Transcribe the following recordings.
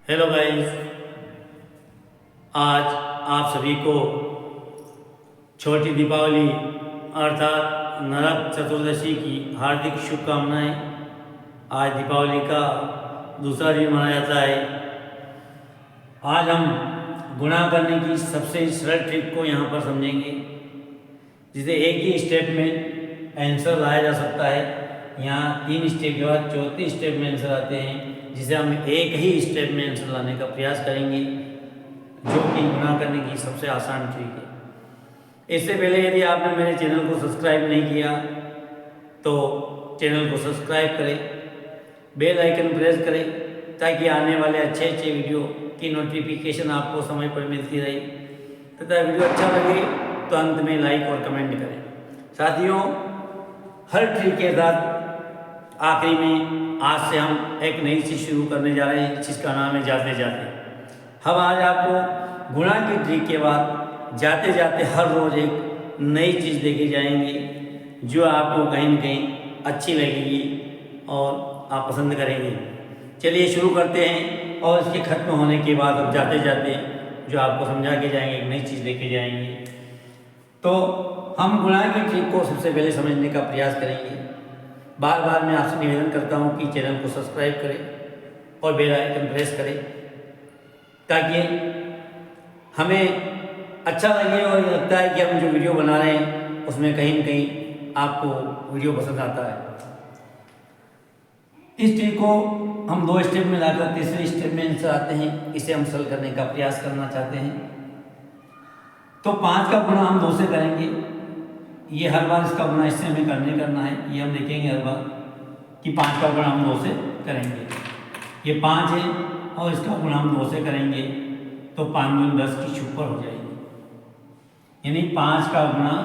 Hello guys, आज आप सभी को छोटी दीपावली अर्थात नरक चतुर्दशी की हार्दिक शुभकामनाएं। आज दीपावली का दूसरा दिन मनाया जाता है। आज हम गुणा करने की सबसे सरल ट्रिक को यहाँ पर समझेंगे, जिसे एक ही स्टेप में आंसर लाया जा सकता है। यहाँ 3 स्टेप के बाद चौथे स्टेप में आंसर आते हैं, जिसे हम एक ही स्टेप में आंसर लाने का प्रयास करेंगे, जो कि गुणा करने की सबसे आसान ट्रिक है। इससे पहले यदि आपने मेरे चैनल को सब्सक्राइब नहीं किया तो चैनल को सब्सक्राइब करें, बेल आइकन प्रेस करें, ताकि आने वाले अच्छे वीडियो की नोटिफिकेशन आपको समय पर मिलती रहे। तथा वीडियो अच्छा लगे तो अंत में लाइक और कमेंट करें। साथियों, हर ट्रिक के साथ आखिरी में आज से हम एक नई चीज़ शुरू करने जा रहे हैं, जिसका नाम है जाते जाते। हम आज आपको गुणा की ट्रिक के बाद जाते जाते हर रोज़ एक नई चीज़ देके जाएंगे, जो आपको कहीं न कहीं अच्छी लगेगी और आप पसंद करेंगे। चलिए शुरू करते हैं, और इसके खत्म होने के बाद अब जाते जाते जो आपको समझा के जाएंगे, एक नई चीज़ देके जाएंगे। तो हम गुणा की ट्रिक को सबसे पहले समझने का प्रयास करेंगे। बार बार मैं आपसे निवेदन करता हूँ कि चैनल को सब्सक्राइब करें और बेल आइकन प्रेस करें, ताकि हमें अच्छा लगे और ये लगता है कि हम जो वीडियो बना रहे हैं उसमें कहीं न कहीं आपको वीडियो पसंद आता है। इस ट्रिक को हम 2 स्टेप में लाकर तीसरे स्टेप में आंसर आते हैं। इसे हम सरल करने का प्रयास करना चाहते हैं। तो 5 का गुणा हम 2 से करेंगे। ये हर बार इसका गुणा इससे हमें करना है। ये हम देखेंगे हर बार कि 5 का गुणा हम 2 से करेंगे। ये 5 है और इसका गुणा हम 2 से करेंगे तो 5 दूनी 10 की छुपर हो जाएगी। यानी 5 का गुणा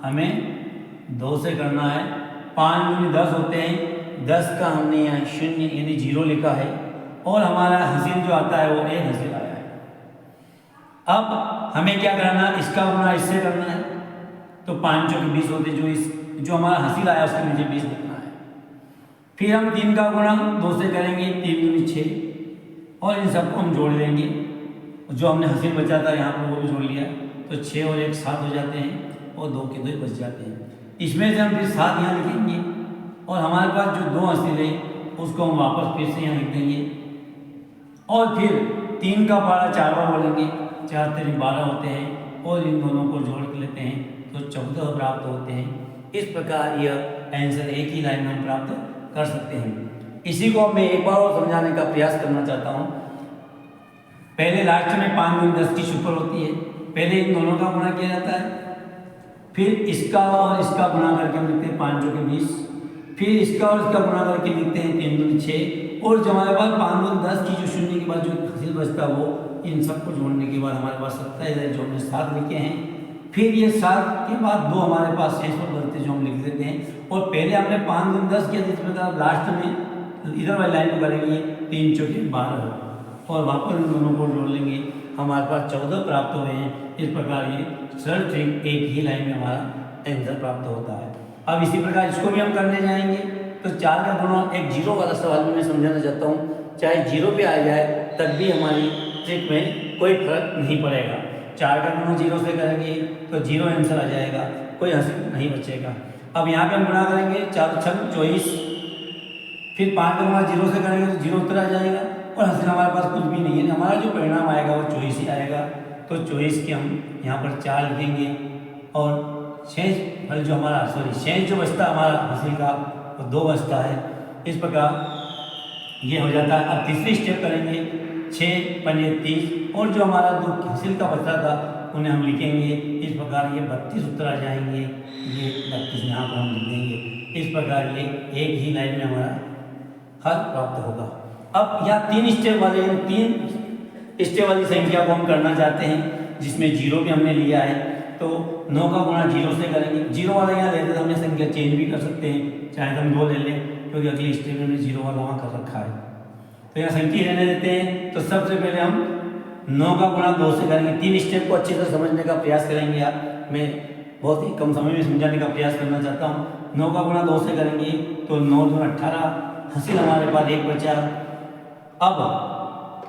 हमें 2 से करना है। 5 दूनी 10 होते हैं। 10 का हमने यहाँ 0 यानी 0 लिखा है, और हमारा हासिल जो आता है वो 1 हासिल आया है। अब हमें क्या करना है, इसका गुणा इससे करना है। तो 5 चौके 20 होते, जो हमारा हासिल आया उसके नीचे 20 लिखना है। फिर हम 3 का गुणा 2 से करेंगे, 3 दूनी 6, और इन सबको हम जोड़ लेंगे। जो हमने हासिल बचा था यहाँ पर वो भी जोड़ लिया, तो 6 और 1 7 हो जाते हैं, और 2 के 2 बच जाते हैं। इसमें से हम फिर 7 यहाँ लिखेंगे, और हमारे पास जो 2 हासिल है उसको हम वापस फिर से यहाँ लिख देंगे। और फिर 3 का पारा 4 बार बोलेंगे, 4 3 12 होते हैं, और इन दोनों को जोड़ के लेते हैं तो 14 प्राप्त होते हैं। इस प्रकार यह आंसर एक ही लाइन में हम प्राप्त कर सकते हैं। इसी को मैं एक बार और समझाने का प्रयास करना चाहता हूँ। पहले लास्ट में 5 दूनी 10 की छुपर होती है। पहले इन दोनों का गुणा किया जाता है, फिर इसका और इसका गुणा करके हम लिखते हैं 5 चौके 20, फिर इसका और इसका गुणा करके लिखते हैं 3 दूनी 6, और जो हमारे पास 5 दूनी 10 की जो शून्य के बाद जो हासिल बचता है वो इन सबको जोड़ने के बाद हमारे पास 27 है, जो हमने 7 लिखे हैं। फिर ये 7 के बाद 2 हमारे पास शेष पर बचते, जो हम लिख देते हैं। और पहले हमने 5 दूनी 10 किया, जिस प्रकार लास्ट में इधर वाली लाइन को करेंगे 3 चौके 12, और वापस इन दोनों को जोड़ लेंगे, हमारे पास 14 प्राप्त हुए हैं। इस प्रकार ये सरल ट्रिक एक ही लाइन में हमारा आंसर प्राप्त होता है। अब इसी प्रकार इसको भी हम करने जाएंगे। तो 4 का गुणा एक 0 वाला सवाल में मैं समझाना चाहता हूँ। चाहे 0 पे आ जाए तब भी हमारी ट्रिक में कोई फर्क नहीं पड़ेगा। 4 का गुणा 0 से करेंगे तो 0 आंसर आ जाएगा, कोई हासिल नहीं बचेगा। अब यहाँ पे हम गुणा करेंगे 4 6 24, फिर 5 का गुणा 0 से करेंगे तो 0 उत्तर आ जाएगा, और हासिल हमारे पास कुछ भी नहीं है। हमारा जो परिणाम आएगा वो 24 ही आएगा। तो 24 के हम यहाँ पर 4 लिखेंगे, और शेष फल जो हमारा शेष जो बचता है हमारा हासिल का वो 2 बचता है। इस प्रकार ये हो जाता है। अब तीसरी स्टेप करेंगे, 6 पंजे 30, और जो हमारा 2 हासिल का बचता था उन्हें हम लिखेंगे। इस प्रकार ये 32 उत्तर आ जाएंगे। ये 32 यहाँ पर हम लिख देंगे। इस प्रकार ये एक ही लाइन में हमारा हल प्राप्त होगा। अब यहाँ 3 स्टेप वाले 3 स्टेप वाली संख्या को हम करना चाहते हैं, जिसमें 0 भी हमने लिया है। तो 9 का गुणा 0 से करेंगे। 0 वाला यहाँ लेते तो हमने संख्या चेंज भी कर सकते हैं, चाहे हम 2 ले लें, क्योंकि अगली स्टेप में 0 वाला वहाँ कर रखा है। तो यहाँ संख्या रहने देते हैं। तो सबसे पहले हम 9 का गुणा 2 से करेंगे। 3 स्टेप को अच्छे से समझने का प्रयास करेंगे। आप मैं बहुत ही कम समय में समझाने का प्रयास करना चाहता हूँ। 9 का गुणा 2 से करेंगे तो 9 दूनी 18, हासिल हमारे पास 1 बचा। अब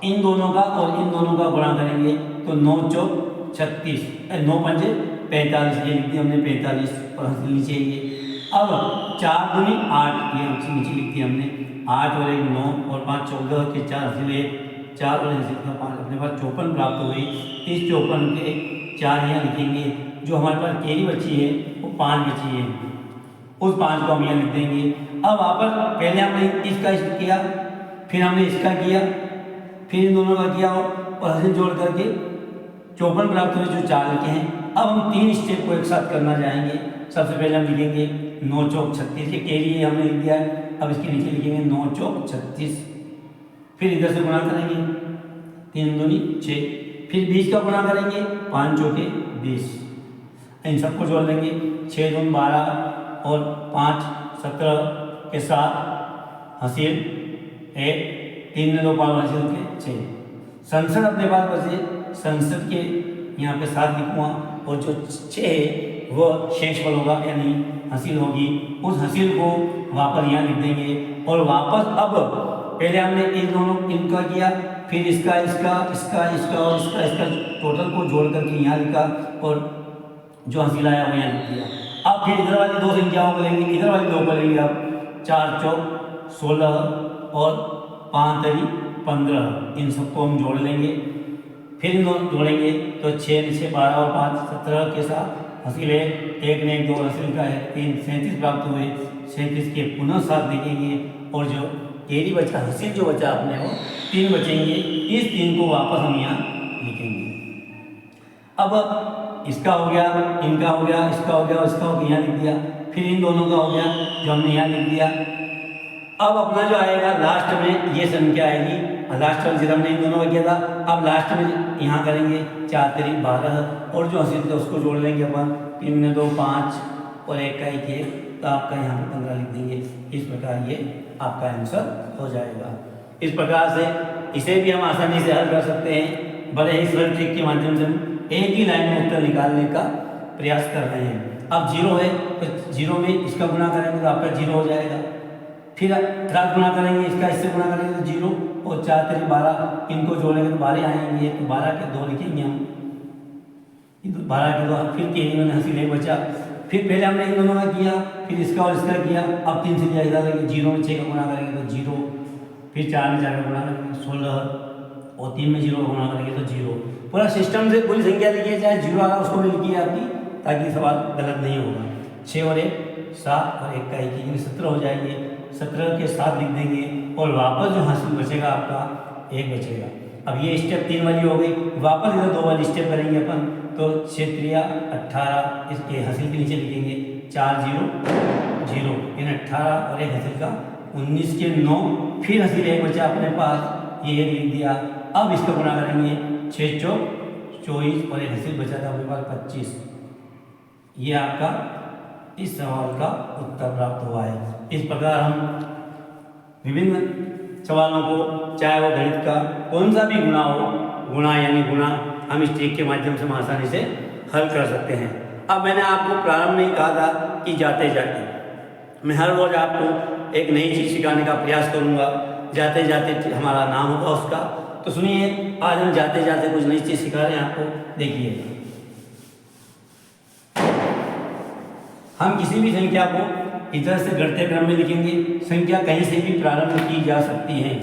इन दोनों का और इन दोनों का गुणा करेंगे तो 9 चौक 36, 9 पंजे 45, ये लिख दिया हमने 45 और हंसी नीचे ये। अब 4 दूनी 8, ये हमसे नीचे लिख दिया हमने 8 और 1 9 और 5 14 के 4 हंसी 4 और हंसी का 5, अपने पास 54 प्राप्त हो गई। इस 54 के 4 यहाँ लिखेंगे, जो हमारे पास केरी बची है वो 5 बची है, उस 5 को हम यहाँ लिख देंगे। अब वापस पहले हमने इसका किया, फिर हमने इसका किया, फिर इन दोनों का किया और हंसी जोड़ करके 54 प्राप्त हुए जो 4 लिखे हैं। अब हम 3 स्टेप को एक साथ करना चाहेंगे। सबसे पहले हम लिखेंगे 9 चौक 36, ये केरी है हमने लिख दिया है। अब इसके नीचे लिखेंगे 9 चौक 36, फिर इधर से गुणा करेंगे 3 दूनी 6, फिर 20 का गुणा करेंगे 5 चौके 20, इन सबको जोड़ लेंगे 6 दून 12 और 5 17 के साथ हसील 1, 3 में 2 5 हसील के 6, 67 अपने पास बचे। 67 के यहाँ पे 7 लिखूँगा और जो 6 है वो शेषफल होगा यानी हसील होगी, उस हसील को वापस यहाँ लिख देंगे। और वापस अब पहले हमने इन दोनों इनका किया, फिर इसका इसका इसका इसका और इसका टोटल को जोड़ करके यहाँ लिखा और जो हसील आया वो यहाँ लिख दिया। अब फिर इधर वाली 2 संख्याओं को लेंगे, इधर वाली 2 को लेंगे। अब 4 चौक 16 और 5 तरी 15, इन सबको हम जोड़ लेंगे, फिर इन दोनों जोड़ेंगे तो 6 6 12 और 5 17 के साथ हसील है 1 ने 1 2 हसील का है 3 37 प्राप्त हुए। 37 के पुनः 7 लिखेंगे और जो केरी बचा हसील जो बचा अपने वो 3 बचेंगे, इस 3 को वापस हम यहाँ लिखेंगे। अब इसका हो गया, इनका हो गया, इसका हो गया, इसका हो गया, यहाँ लिख दिया, फिर इन दोनों का हो गया जो हमने यहाँ लिख दिया। अब अपना जो आएगा लास्ट में ये संख्या आएगी, लास्ट में जिस हमने इन दोनों का किया था, अब लास्ट में यहाँ करेंगे 4 तेरी 12 और जो हसील थे उसको जोड़ लेंगे अपन 3 में 2 5 और 1 का 1 है, तो आपका यहाँ पर 15 लिख देंगे। इस प्रकार ये आपका आंसर हो जाएगा। इस प्रकार से इसे भी हम आसानी से हल कर सकते हैं। बड़े ही सरल ट्रिक के माध्यम से हम एक ही लाइन में उत्तर निकालने का प्रयास कर रहे हैं। अब 0 है तो 0 में इसका गुणा करेंगे तो आपका 0 हो जाएगा, फिर क्रॉस गुणा करेंगे, इसका इससे गुणा करेंगे तो 0 और 4 तेरी 12, इनको जोड़ेंगे तो 12 आएंगे, तो 12 के 2 लिखेंगे हम, 12 के 2, फिर केरी में हसील 1 बचा। फिर पहले हमने इन दोनों का किया, फिर इसका और इसका किया, अब 3 से दिया इधर करेंगे, 0 में 6 का गुणा करेंगे तो 0, फिर 4 में 4 का गुणा करेंगे 16 और 3 में 0 का गुणा करेंगे तो 0। पूरा सिस्टम से पूरी संख्या लिखिए, चाहे 0 आ रहा उसको भी लिखिए आपकी, ताकि सवाल गलत नहीं होगा। 6 और 1 7 और 1 का 1 यानी 17 हो जाएंगे। 17 के 7 लिख देंगे और वापस जो हासिल बचेगा आपका 1 बचेगा। अब ये स्टेप 3 वाली हो गई, वापस इधर 2 वाली स्टेप करेंगे अपन, तो 6 3 18, इसके हासिल के नीचे लिखेंगे 4 0 0 यानी 18 और 1 हासिल का 19 के 9, फिर हासिल 1 बचा अपने पास, ये लिख दिया। अब इसका गुणा करेंगे 6 चौक 24 और 1 हासिल बचा था अपने पास 25। ये आपका इस सवाल का उत्तर प्राप्त हुआ है। इस प्रकार हम विभिन्न सवालों को, चाहे वो गणित का कौन सा भी गुणा हो, गुणा यानी गुणा, हम इस ट्रिक के माध्यम से हम आसानी से हल कर सकते हैं। अब मैंने आपको प्रारंभ में ही कहा था कि जाते जाते मैं हर रोज आपको एक नई चीज़ सिखाने का प्रयास करूंगा, जाते जाते हमारा नाम होगा उसका। तो सुनिए, आज हम जाते जाते कुछ नई चीज़ सिखा रहे हैं आपको। देखिए, हम किसी भी संख्या को इधर से घटते क्रम में लिखेंगे। संख्या कहीं से भी प्रारंभ की जा सकती है,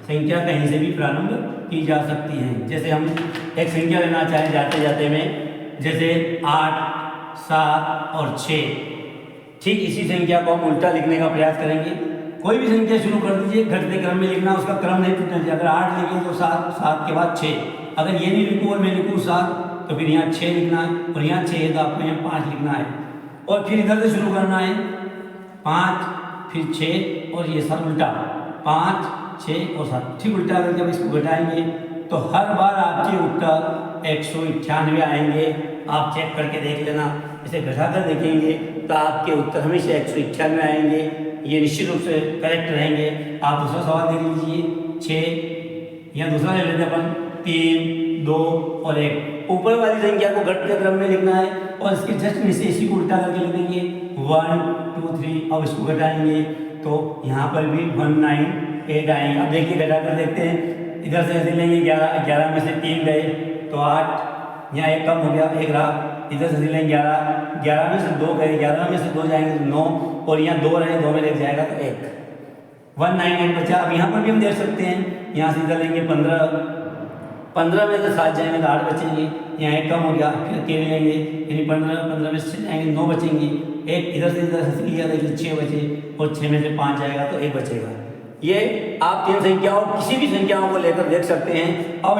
संख्या कहीं से भी प्रारंभ की जा सकती है। जैसे हम एक संख्या लेना चाहें जाते जाते में, जैसे 8 7 और 6, ठीक इसी संख्या को हम उल्टा लिखने का प्रयास करेंगे। कोई भी संख्या शुरू कर दीजिए, घटते क्रम में लिखना, उसका क्रम नहीं टूटना चाहिए। अगर 8 लिखें तो 7, 7 के बाद 6, अगर ये नहीं लिखूँ और मैं लिखूँ 7, तो फिर यहाँ 6 लिखना है, और यहाँ 6 है तो आपको यहाँ 5 लिखना है, और फिर इधर से शुरू करना है 5 फिर 6 और ये सब उल्टा 5 6 और 7, ठीक उल्टा करके जब इसको घटाएंगे तो हर बार आपके उत्तर 198 आएंगे। आप चेक करके देख लेना, इसे घटाकर देखेंगे तो आपके उत्तर हमेशा 198 आएंगे। ये निश्चित रूप से करेक्ट रहेंगे। आप दूसरा सवाल देख लीजिए, 6, या दूसरा ले लेते अपन 3 2 और 1। ऊपर वाली संख्या को घटते क्रम में लिखना है और इसके जस्ट नीचे इसी को उल्टा करके लिख देंगे 1 2 3। अब इसको घटाएंगे तो यहाँ पर भी 198 आएंगे। अब देखिए घटा कर देखते हैं, इधर से ऐसे लेंगे 11, 11 में से 3 गए तो 8, यहाँ एक कम हो गया, एक रहा। इधर से लेंगे 11, 11 में से 2 गए, 11 में से 2 जाएंगे तो 9, और यहाँ 2 रहे, 2 में 1 जाएगा तो 1, 198 बचा। अब यहाँ पर भी हम देख सकते हैं, यहाँ से इधर लेंगे 15, 15 में से 7 जाएंगे तो 8 बचेंगे, यहाँ एक कम हो गया, फिर 3 लेंगे, यानी 15 में से जाएंगे 9 बचेंगे, एक इधर से लिया तो 6 बचे, और 6 में से 5 जाएगा तो 1 बचेगा। ये आप तीन संख्याओं किसी भी संख्याओं को लेकर देख सकते हैं। अब